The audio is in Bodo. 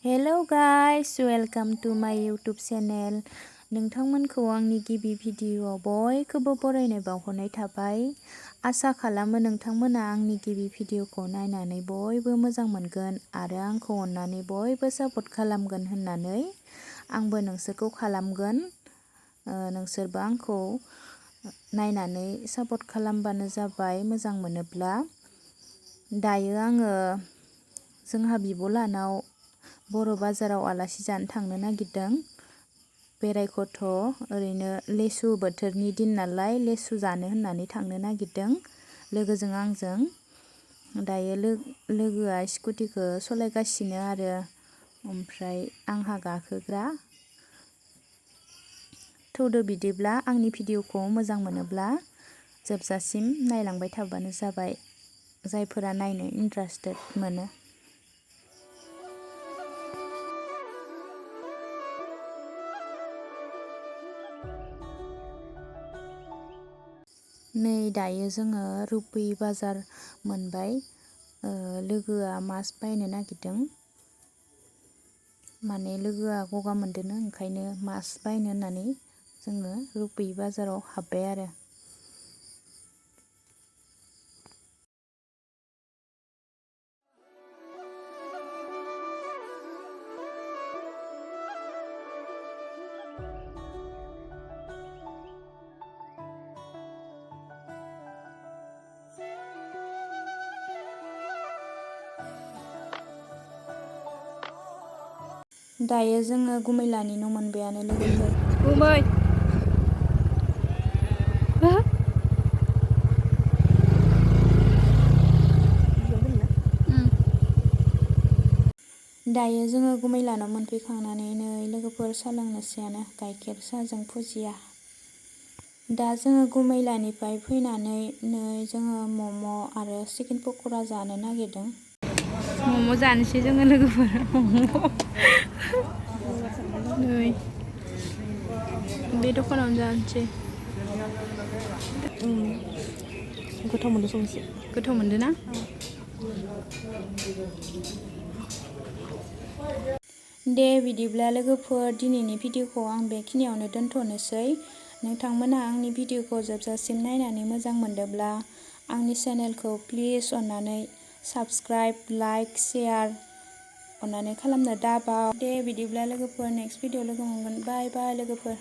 हेलो गाइस, वेलकाम टू माय यूट्यूब चेनेल। नोंथांमोनखौ आंनि गिबि भिडिअआव बयखौबो बरायनाय बावहरनाय थाबाय। आसा खालामो नोंथांमोना आंनि गिबि भिडिअखौ नायनानै बयबो मोजां मोनगोन आरो आंखौ अननानै बयबो सापर्ट खालामगोन होननानै आंबो नोंसोरखौ खालामगोन। नोंसोरबो आंखौ नायनानै सापर्ट खालामबानो जाबाय मोजां मोनोब्ला। दायो आङो जोंहा बिब'लानाव बर' बाजाराव आलासि जानो थांनो नागिरदों। बेरायखथ' ओरैनो लेसु बोथोरनि दिन नालाय लेसु जानो होननानै थांनो नागिरदों लोगोजों आंजों। दायो लोगोआ स्कुटिखौ सालायगासिनो आरो ओमफ्राय आंहा गाखोग्रा। थौदो बिदिब्ला आंनि भिडिअखौ मोजां मोनोब्ला जोबजासिम नायलांबाय थाबानो जाबाय, जायफोरा नायनो इन्टारेस्टेड मोनो। नै दायो जोङो रुपी बाजार मोनबाय। लोगोआ मास बायनो नागिरदों, माने लोगोआ गगा मोनदोंनो, ओंखायनो मास बायनो होननानै जोङो रुपी बाजाराव हाबबाय आरो। दायो जोङो गुमैलानि न' मोनबायानो लोगोफोर। गुमै दायो जोङो गुमैलानाव मोनफैखांनानै नै लोगोफोर साहा लोंनोसैयानो, गाइखेर साहाजों फुजिया। दा जोङो गुमैलानिफ्राय फैनानै नै जोङो मम' आरो चिकेन पक'रा जानो नागिरदों। मम' जानोसै जोङो लोगोफोर। नै बे दखानावनो जानोसै। गोथाव मोनदों संसे। गोथाव मोनदों ना? दे बिदिब्ला लोगोफोर दिनैनि भिडिअखौ आं बेखिनियावनो दोनथ'नोसै। नोंथांमोना आंनि भिडिअखौ जोबजासिम नायनानै मोजां मोनदोंब्ला आंनि चेनेलखौ प्लिज अननानै साबस्क्राइब, लाइक, शेयार अननानै खालामनो दाबाव। दे बिदिब्ला लोगोफोर नेक्स्ट भिडिअ लोगो मोनगोन। बाय बाय लोगोफोर।